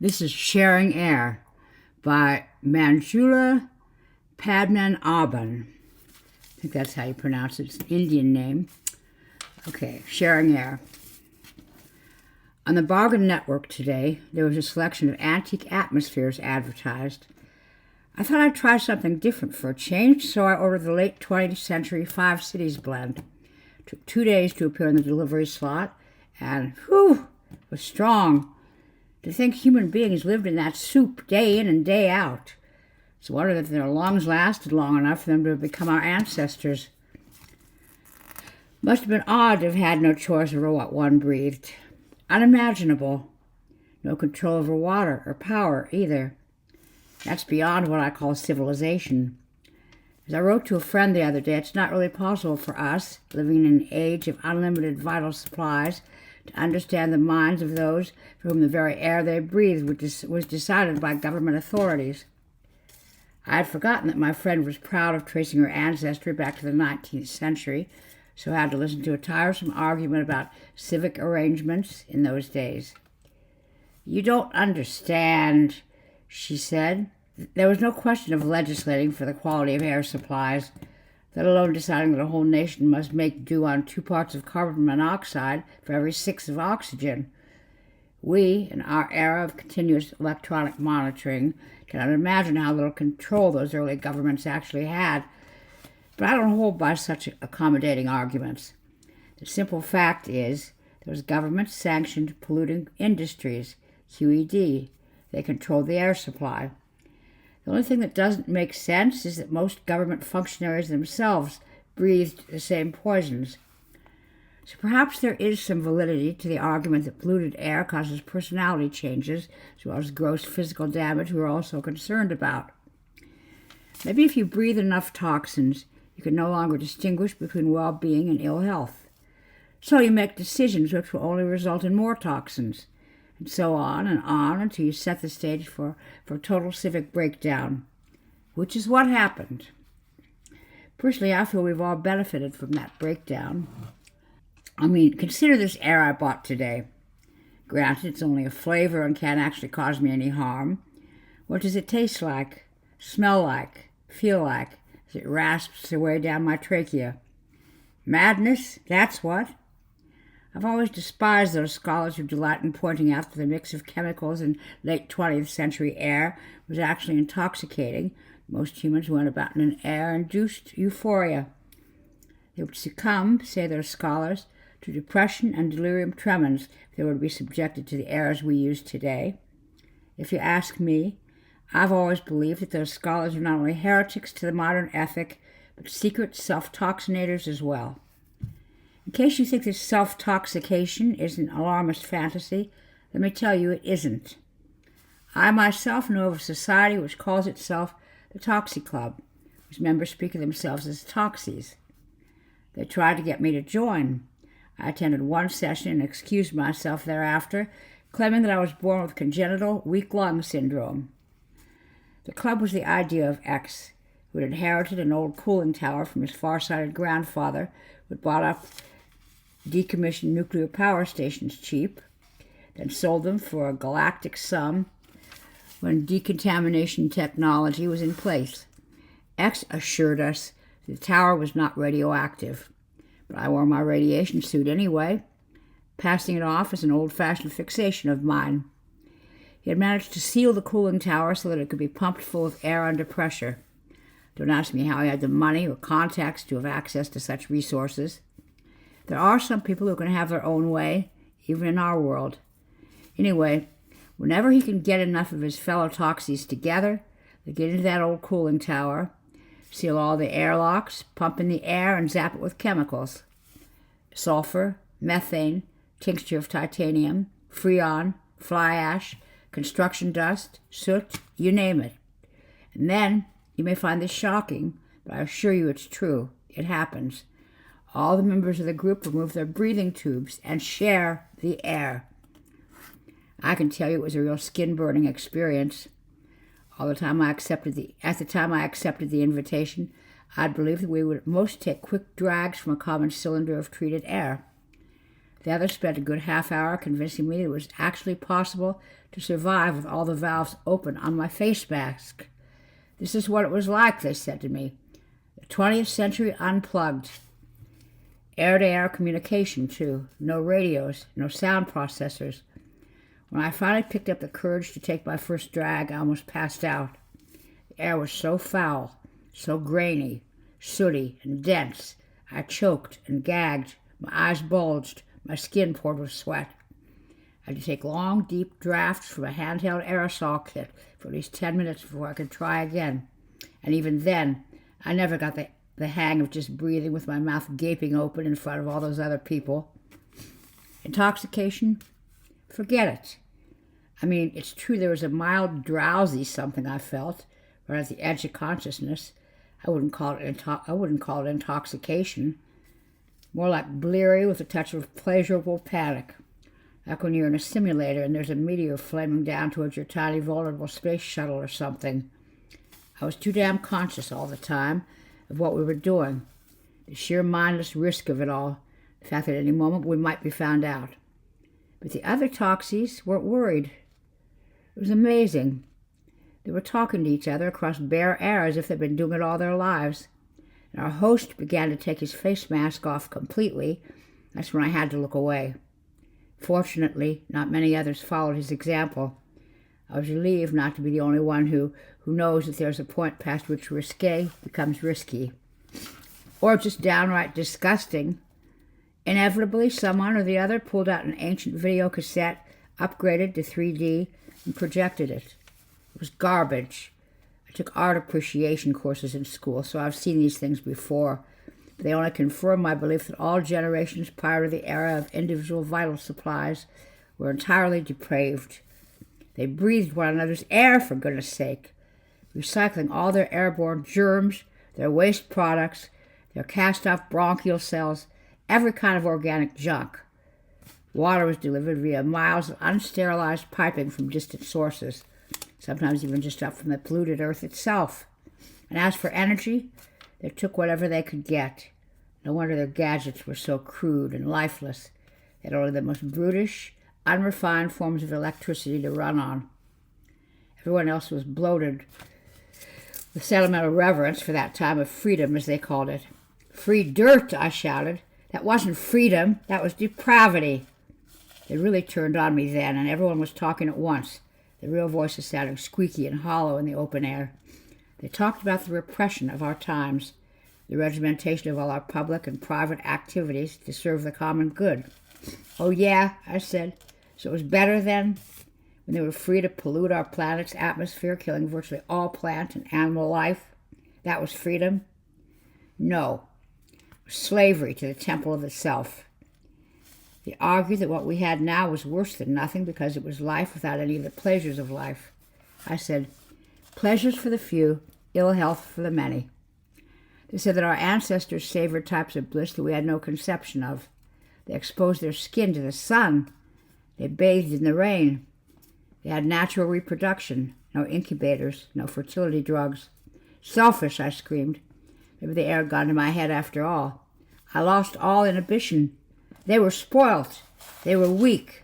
This is Sharing Air by Manjula Padmanabhan. I think that's how you pronounce it. It's an Indian name. Okay, Sharing Air. On the Bargain Network today, there was a selection of antique atmospheres advertised. I thought I'd try something different for a change, so I ordered the late 20th century Five Cities blend. It took 2 days to appear in the delivery slot, and whew, it was strong. To think human beings lived in that soup day in and day out. It's a wonder that their lungs lasted long enough for them to have become our ancestors. Must have been odd to have had no choice over what one breathed. Unimaginable. No control over water or power either. That's beyond what I call civilization. As I wrote to a friend the other day, it's not really possible for us, living in an age of unlimited vital supplies, to understand the minds of those for whom the very air they breathed was decided by government authorities. I had forgotten that my friend was proud of tracing her ancestry back to the 19th century, so I had to listen to a tiresome argument about civic arrangements in those days. "You don't understand," she said. There was no question of legislating for the quality of air supplies, let alone deciding that a whole nation must make do on 2 parts of carbon monoxide for every 6 of oxygen. We, in our era of continuous electronic monitoring, cannot imagine how little control those early governments actually had. But I don't hold by such accommodating arguments. The simple fact is, those governments sanctioned polluting industries, QED. They controlled the air supply. The only thing that doesn't make sense is that most government functionaries themselves breathed the same poisons. So perhaps there is some validity to the argument that polluted air causes personality changes, as well as gross physical damage we're also concerned about. Maybe if you breathe enough toxins, you can no longer distinguish between well-being and ill health. So you make decisions which will only result in more toxins, and so on until you set the stage for total civic breakdown, which is what happened. Personally, I feel we've all benefited from that breakdown. Consider this air I bought today. Granted, it's only a flavor and can't actually cause me any harm. What does it taste like, smell like, feel like, as it rasps its way down my trachea? Madness, that's what. I've always despised those scholars who delight in pointing out that the mix of chemicals in late 20th century air was actually intoxicating. Most humans went about in an air-induced euphoria. They would succumb, say those scholars, to depression and delirium tremens if they were to be subjected to the airs we use today. If you ask me, I've always believed that those scholars are not only heretics to the modern ethic, but secret self-toxinators as well. In case you think this self-toxication is an alarmist fantasy, let me tell you it isn't. I myself know of a society which calls itself the Toxie Club, whose members speak of themselves as Toxies. They tried to get me to join. I attended one session and excused myself thereafter, claiming that I was born with congenital weak lung syndrome. The club was the idea of X, who had inherited an old cooling tower from his far-sighted grandfather, who had bought up decommissioned nuclear power stations cheap, then sold them for a galactic sum when decontamination technology was in place. X assured us the tower was not radioactive, but I wore my radiation suit anyway, passing it off as an old-fashioned fixation of mine. He had managed to seal the cooling tower so that it could be pumped full of air under pressure. Don't ask me how he had the money or contacts to have access to such resources. There are some people who can have their own way, even in our world. Anyway, whenever he can get enough of his fellow Toxies together, they get into that old cooling tower, seal all the airlocks, pump in the air, and zap it with chemicals. Sulfur, methane, tincture of titanium, freon, fly ash, construction dust, soot, you name it. And then, you may find this shocking, but I assure you it's true. It happens. All the members of the group remove their breathing tubes and share the air. I can tell you it was a real skin-burning experience. At the time I accepted the invitation, I'd believed that we would at most take quick drags from a common cylinder of treated air. The other spent a good half hour convincing me that it was actually possible to survive with all the valves open on my face mask. This is what it was like, they said to me. The 20th century unplugged. Air-to-air communication, too. No radios, no sound processors. When I finally picked up the courage to take my first drag, I almost passed out. The air was so foul, so grainy, sooty, and dense. I choked and gagged. My eyes bulged. My skin poured with sweat. I had to take long, deep drafts from a handheld aerosol kit for at least 10 minutes before I could try again. And even then, I never got the hang of just breathing with my mouth gaping open in front of all those other people. Intoxication? Forget it. I mean, it's true there was a mild drowsy something I felt, right at the edge of consciousness. I wouldn't call it intoxication. More like bleary with a touch of pleasurable panic. Like when you're in a simulator and there's a meteor flaming down towards your tiny vulnerable space shuttle or something. I was too damn conscious all the time of what we were doing. The sheer mindless risk of it all. The fact that at any moment we might be found out. But the other toxies weren't worried. It was amazing. They were talking to each other across bare air as if they'd been doing it all their lives. And our host began to take his face mask off completely. That's when I had to look away. Fortunately, not many others followed his example. I was relieved not to be the only one who knows that there's a point past which risque becomes risky. Or just downright disgusting. Inevitably, someone or the other pulled out an ancient video cassette, upgraded to 3D, and projected it. It was garbage. I took art appreciation courses in school, so I've seen these things before. But they only confirm my belief that all generations prior to the era of individual vital supplies were entirely depraved. They breathed one another's air, for goodness sake, recycling all their airborne germs, their waste products, their cast-off bronchial cells, every kind of organic junk. Water was delivered via miles of unsterilized piping from distant sources, sometimes even just up from the polluted earth itself. And as for energy, they took whatever they could get. No wonder their gadgets were so crude and lifeless. They had only the most brutish, unrefined forms of electricity to run on. Everyone else was bloated with sentimental reverence for that time of freedom, as they called it. Free dirt, I shouted. That wasn't freedom, that was depravity. They really turned on me then, and everyone was talking at once, the real voices sounding squeaky and hollow in the open air. They talked about the repression of our times, the regimentation of all our public and private activities to serve the common good. Oh yeah, I said, so it was better then, when they were free to pollute our planet's atmosphere, killing virtually all plant and animal life? That was freedom? No. Slavery to the temple of itself. They argued that what we had now was worse than nothing because it was life without any of the pleasures of life. I said, pleasures for the few, ill health for the many. They said that our ancestors savored types of bliss that we had no conception of. They exposed their skin to the sun. They bathed in the rain. They had natural reproduction, no incubators, no fertility drugs. Selfish, I screamed. Maybe the air had gone to my head after all. I lost all inhibition. They were spoilt. They were weak.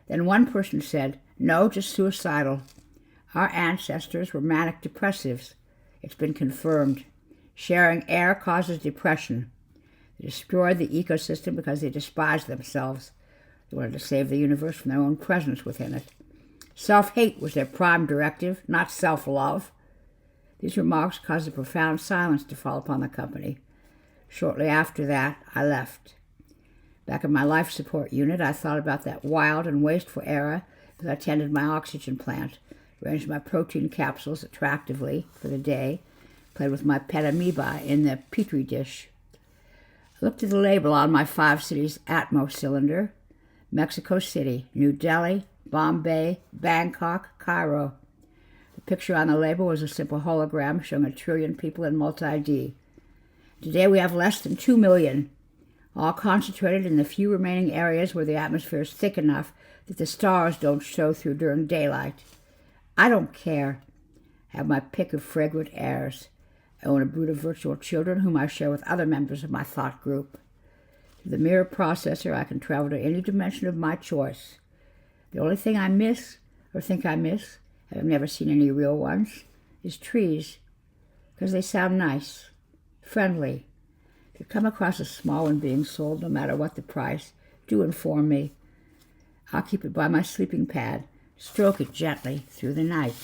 Then one person said, no, just suicidal. Our ancestors were manic depressives. It's been confirmed. Sharing air causes depression. They destroyed the ecosystem because they despised themselves. They wanted to save the universe from their own presence within it. Self-hate was their prime directive, not self-love. These remarks caused a profound silence to fall upon the company. Shortly after that, I left. Back in my life support unit, I thought about that wild and wasteful era as I tended my oxygen plant, arranged my protein capsules attractively for the day, played with my pet amoeba in the petri dish. I looked at the label on my 5 cities Atmo cylinder: Mexico City, New Delhi, Bombay, Bangkok, Cairo. The picture on the label was a simple hologram showing 1 trillion people in multi-D. Today we have less than 2 million, all concentrated in the few remaining areas where the atmosphere is thick enough that the stars don't show through during daylight. I don't care. I have my pick of fragrant airs. I own a brood of virtual children whom I share with other members of my thought group. With the mirror processor, I can travel to any dimension of my choice. The only thing I miss, or think I miss, and I've never seen any real ones, is trees, because they sound nice, friendly. If you come across a small one being sold, no matter what the price, do inform me. I'll keep it by my sleeping pad, stroke it gently through the night.